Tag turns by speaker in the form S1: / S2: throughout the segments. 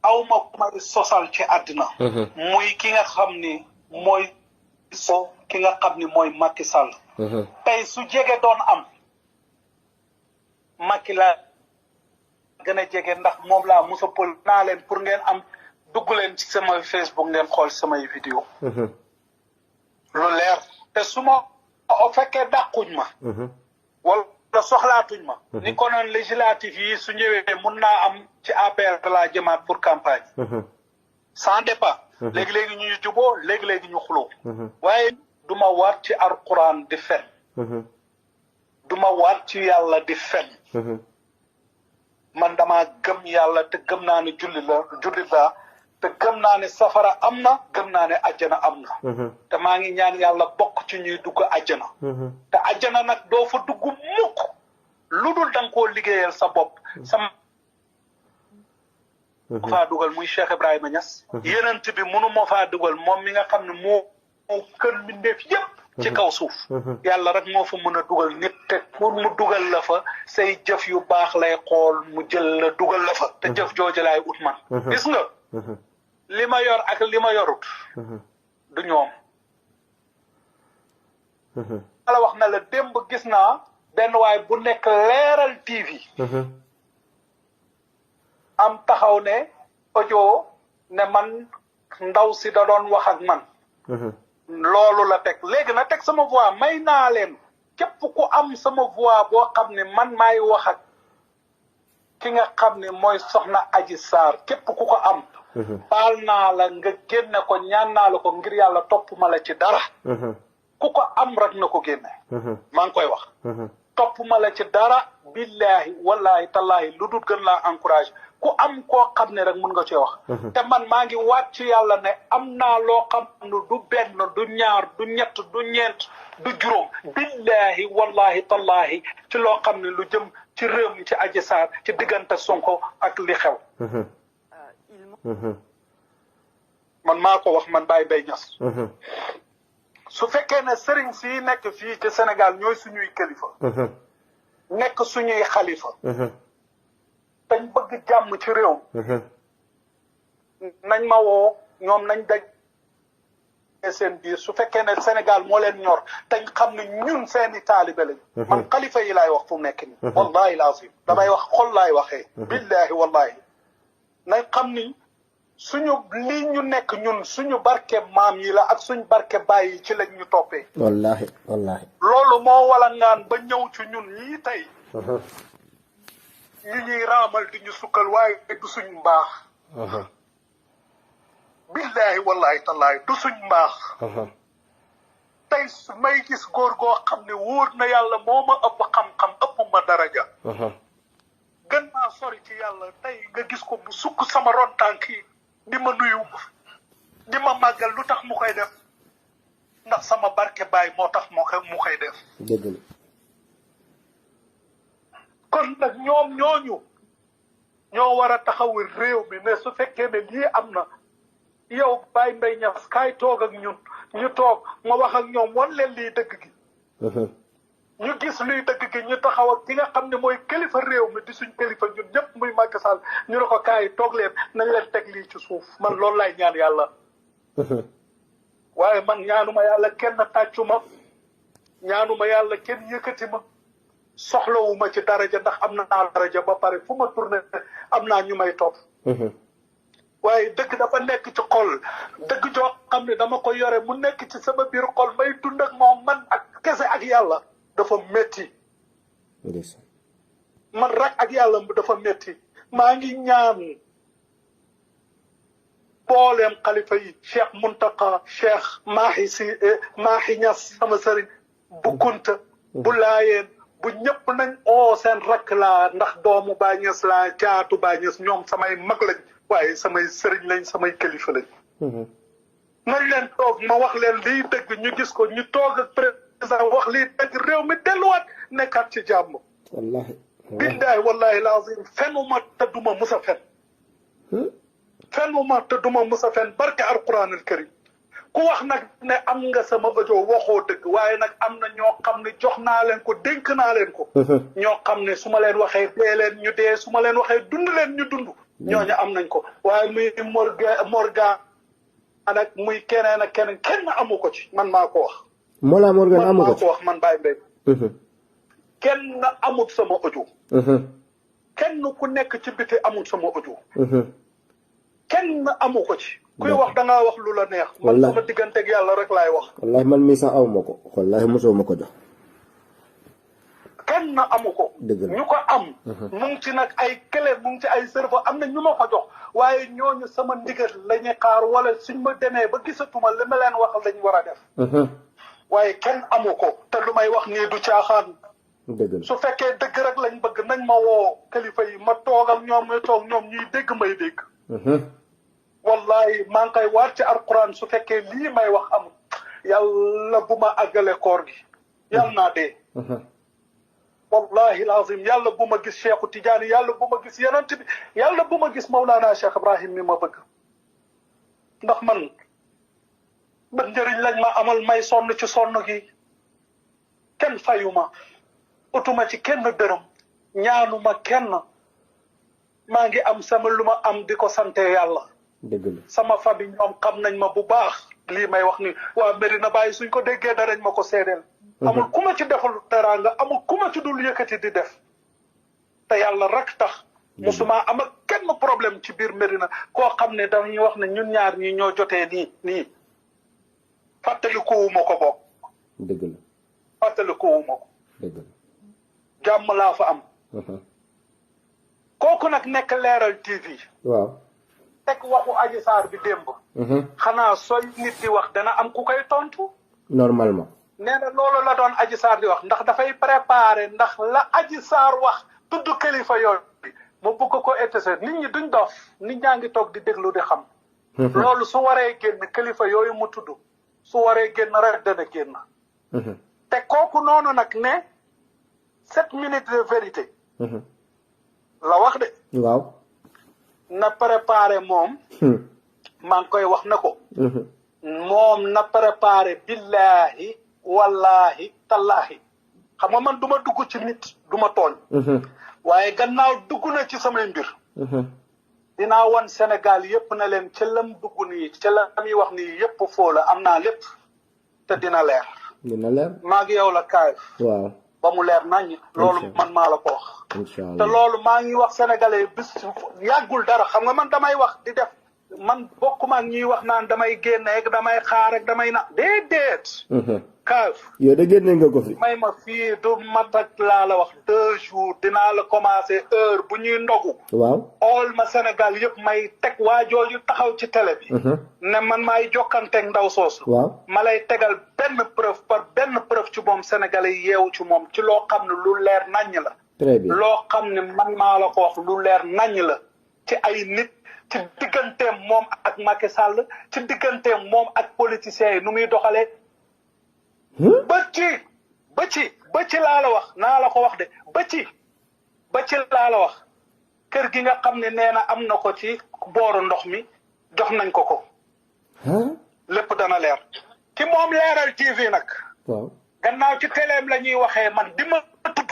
S1: awma ku may sosal ci àddina muy ki nga xam ni mooy ki nga xam ni mooy Macky Sall tey su jege doon am Macky la gën a jege ndax moom laa musa pël naa leen pour ngeen am dugg leen ci sama Facebook ngeen xool samay vidéo lu leer te su ma fekkee dàquñ ma wala soxlaatuñ ma ni konoon législative yi su ñëwee mun naa am ci APR laa jëmaat pour campagne sans débat léegi-léegi ñu juboo léegi-léegi ñu xuloo waaye du ma waat ci alquran di fen du ma waat ci yàlla di fen man dama gëm yàlla te gëm naa ne jullit laa te gëm naa ne safara am na gëm naa ne ajjana am na te maa ngi ñaan yàlla bokk ci ñuy dugg ajjana te ajjana nag doo fa dugg mukk lu dul da nga koo liggéeyal sa bopp sama faa dugal muy Cheikh Ibrahima Niass yenent bi mënu moo faa dugal moom mi nga xam ne moo kën mbindeef yépp ci kaw suuf yàlla rek moo fa mën a dugal nit te pour mu dugal la fa say jëf yu baax lay xool mu jël la dugal la fa te jëf jooju laay ut man gis nga li ma yor ak li ma yorut du ñoom ala wax na la démb gis naa benn waay bu nekk leeral TV am taxaw ne audio ne man ndaw si da doon wax ak man loolu la teg léegi na teg sama voix may naa leen képp ku am sama voix boo xam ne man maay wax ak ki nga xam ne mooy soxna Adji Sarr képp ku ko am baal naa la nga génne ko ñaan naa la ko ngir yàlla topp ma la ci dara ku ko am rek na ko génne maa ngi koy wax topp ma la ci dara billahi wallahi tallahi lu dul gën laa encouragé ku am koo xam ne rek mun nga cee wax te man maa ngi waat ci yàlla ne am naa loo xam ne du benn du ñaar du ñett du ñeent du juróom billahi wallahi tallahi ci loo xam ne lu jëm ci réew mi ci Adji Sarr ci diggante Sonko ak li xew man maa ko wax man Baye Mbaye Niass su fekkee ne sëriñ si nekk fii ci Sénégal ñooy suñuy kilifa nekk suñuy xalifa dañ bëgg jàmm ci réew nañ ma woo ñoom nañ daj seen biir su fekkee ne Sénégal moo leen ñor dañ xam ne ñun seeni taalibe lañ man xalifa yi laay wax fu mu nekk nii wallahi lazim damay wax xol laay waxee billahi wallahi nañ xam ni suñu lii ñu nekk ñun suñu barke maam yi la ak suñu barke baay yi ci lañ ñu toppee
S2: wallahi wallahi
S1: loolu moo wala ngaan ba ñëw ci ñun ñii tey ñu ñuy raamal di ñu sukkal waaye du suñ mbaax billahi wallahi tallahi du suñ mbaax tey may gis góor goo xam ne wóor na yàlla moo ma ëpp xam-xam ëpp ma daraja gën maa sori ci yàlla tey nga gis ko bu sukk sama ron tànk yi di ma nuyu di ma màggal lu tax mu koy def ndax sama barke baay moo tax mu koy def
S2: dëgg la
S1: kon nag ñoom ñooñu ñoo war a taxawul réew mi mais su fekkee ne lii am na yow Baye Mbaye Niass kaay toog ak ñun ñu toog ma wax ak ñoom wan leen lii dëgg gi ñu gis luy dëgg gi ñu taxaw ak ki nga xam ne mooy kilifa réew mi di suñ kilifa ñun ñëpp muy Macky Sall ñu ne ko kaay toog leen nañ leen teg lii ci suuf man loolu laay ñaan yàlla waaye man ñaanuma yàlla kenn tàccu ma ñaanuma yàlla kenn yëkkati ma soxlawuma ci daraja ndax am naa daraja ba pare fu ma tourné am naa ñu may topp waaye dëgg dafa nekk ci xol dëgg joo xam ne dama ko yore mu nekk ci sama biir xol may dund ak moom man ak kese ak yàlla dafa métti man rek ak yàlla dafa métti maa ngi ñaan booleem xalifa yi Cheikh Muntaka Cheikh Mahi Niass sama sëriñ bu Kunta bu Laayeen bu ñëpp nañ oo seen rakk laa ndax doomu Baay Ñas laa caatu Baay Ñas ñoom samay mag lañ waaye samay sëriñ lañ samay kilifa lañ nañ leen toog ma wax leen liy dëgg ñu gis ko ñu toog ak président wax liy dëgg réew mi delluwaat nekkaat ci jàmm
S2: wallahi
S1: billahi wallahi lazim fenuma te duma musa fen fenuma te duma musa fen barke alquran al karim ku wax nag ne am nga sama audio waxoo dëgg waaye nag am na ñoo xam ne jox naa leen ko dénk naa leen ko ñoo xam ne su ma leen waxee dee leen ñu dee su ma leen waxee dund leen ñu dund ñooñu am nañ ko waaye muy Morgan ak muy keneen ak keneen kenn amu ko ci man maa ko wax.
S2: Mollah Morgan amu ko ci
S1: wax man Baye Mbaye. kenn amut sama audio. kenn ku nekk ci biti amut sama audio. kenn amu ko ci. kuy wax da ngaa wax lu la neex. man sama digganteeg yàlla rek laay wax.
S2: wallahi man mii sax aw ma ko wallahi mosoo ma ko jox.
S1: kenn amu ko. ñu ko am. mu ngi ci nag ay clé mu ngi ci ay serveur am na ñu ma ko jox waaye ñooñu sama ndigal la ñuy xaar wala suñ ma demee ba gisatuma li ma leen wax lañ war a def. waaye kenn amu ko te lu may wax nii du caaxaan. su fekkee dëgg rek lañ bëgg nañ ma woo kilifa yi ma toogal ñoom muy toog ñoom ñuy dégg may dégg. wallahi maa ngi koy waat ci alquran su fekkee lii may wax amul yàlla bu ma àggale koor gi yàlla naa dee. wallahi lazim yàlla bu ma gis Cheikhu Tidiane yàlla bu ma gis yonent bi yàlla bu ma gis Mawlana Cheikh Ibrahim mi ma bëgg ndax man ba njëriñ lañ ma amal may sonn ci sonn gi kenn fayuma utuma ci kenn dërëm ñaanuma kenn maa ngi am sama lu ma am di ko sante yàlla. sama famille ñoom xam nañ ma bu baax lii may wax ni waa Medina Baye suñ ko déggee darañ ma ko seedeel. amul ku ma ci defal teraanga amul ku ma ci dul yëkkati di def te yàlla rek tax musuma am ak kenn problème ci biir Medina koo xam ne dañuy wax ne ñun ñaar ñi ñoo jotee nii fàttalikuwuma ko bokk.
S2: dëgg la
S1: fàttalikuwuma ko.
S2: dëgg la
S1: jàmm laa fa am. kooku nag nekk Leeral TV.
S2: waaw.
S1: teg waxu Adji Sarr bi démb. xanaa sooy nit di wax dana am ku koy tontu.
S2: normalement.
S1: nee na loolu la doon Adji Sarr di wax ndax dafay préparer ndax la Adji Sarr wax tudd kilifa yooyu mu bëgg ko étese nit ñi duñ dof nit ñaa ngi toog di déglu di xam. loolu su waree génn kilifa yooyu mu tudd su waree génn rek dana génn. te kooku noonu nag ne 7 minutes de vérité. la wax de.
S2: waaw.
S1: na préparer moom. maa ngi koy wax na ko. moom na préparer billahi wallahi tallahi xam nga man du ma dugg ci nit du ma tooñ. waaye gannaaw dugg na ci samay mbir. dinaa wan Sénégal yépp na leen ca lam dugg nii ca la muy wax nii yépp foo la am naa lépp te dina leer.
S2: dina leer.
S1: maa ngi yow la kaay.
S2: waaw.
S1: ba mu leer naññ. loolu man maa la ko wax.
S2: incha allah
S1: te loolu maa ngi wax sénégalais bis yàggul dara xam nga man damay wax di def man bokkuma ak ñuy wax naan damay génne ak damay xaar ak damay na déedéet. kaaf.
S2: yow de génne nga ko fi.
S1: may ma fii du matak laa la wax 2 jours dinaa la commencé heure bu ñuy ndogu.
S2: waaw.
S1: xool ma Sénégal yëpp may teg waa jooju taxaw ci télé bi. ne man maay jokkanteeg ndaw soosu.
S2: waaw.
S1: ma lay tegal benn preuve par benn preuve ci moom sénégalais yi yeewu ci moom ci loo xam ne lu leer naññ la.
S2: très bien
S1: loo xam ne man maa la ko wax lu leer naññ la ci ay nit ci digganteem moom ak Macky Sall ci digganteem moom ak politiciens yi nu muy doxalee. ba ci laa la wax naa la ko wax de ba ci laa la wax kër gi nga xam ne nee na am na ko ci booru ndox mi jox nañ ko ko. lépp dana leer. ci moom Leeral TV nag.
S2: waaw.
S1: gannaaw ci téléem la ñuy waxee man di ma tudd.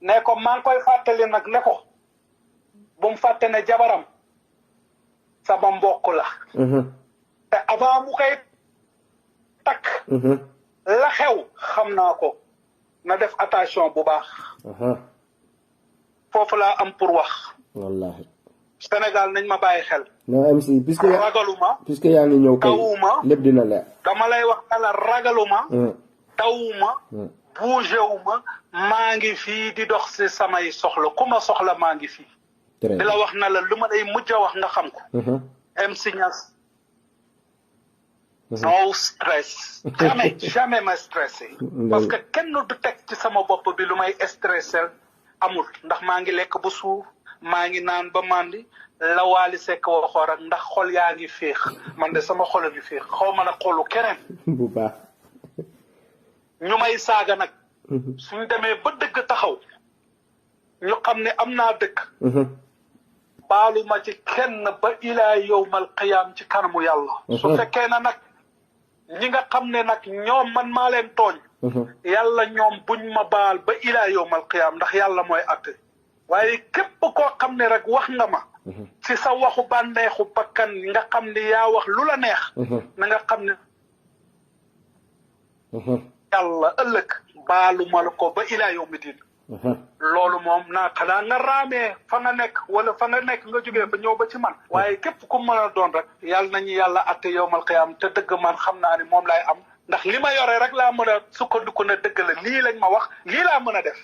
S1: ne ko maa ngi koy fàttali nag ne ko bu mu fàtte ne jabaram sama mbokk la. te avant mu koy takk. la xew xam naa ko na def attention bu baax. foofu laa am pour wax.
S2: wallahi.
S1: Sénégal nañ ma bàyyi xel.
S2: non MC puisque
S1: ragaluma.
S2: puisque yaa ngi ñëw kay
S1: tawuma
S2: lépp dina leer.
S1: dama lay wax ne la ragaluma. tawuma. bougé wu ma maa ngi fii di dox si samay soxla ku ma soxla maa ngi fii. di la wax na la lu ma lay mujj a wax nga xam ko. MC Niass. no stress. jamais ma stressé. parce que kenn du teg ci sama bopp bi lu may stressé amul ndax maa ngi lekk ba suuf maa ngi naan ba mandi la Waly Seck waxoon rek ndax xol yaa ngi féex man de sama xol a ngi féex xaw ma nag xolu keneen.
S2: bu baax.
S1: ñu may saaga nag. suñ demee ba dëgg taxaw ñu xam ne am naa dëkk. baalu ma ci kenn ba ilaa yawmal qiyaam ci kanamu yàlla. su fekkee na nag ñi nga xam ne nag ñoom man maa leen tooñ. yàlla ñoom buñ ma baal ba ilaa yawmal qiyaam ndax yàlla mooy àtte. waaye képp koo xam ne rek wax nga ma ci sa waxu bànneexu bakkan nga xam ne yaa wax lu la neex na nga xam ne yàlla ëllëg baalu ma la ko ba ilaa yawmi diin loolu moom naa xanaa nga raamee fa nga nekk wala fa nga nekk nga jógee fa ñëw ba ci man waaye képp ku mën a doon rek yàlla nañu yàlla atte yowmal qiyaam te dëgg man xam naa ni moom laay am ndax li ma yore rek laa mën a sukkandiku na dëgg la lii lañ ma wax lii laa mën a def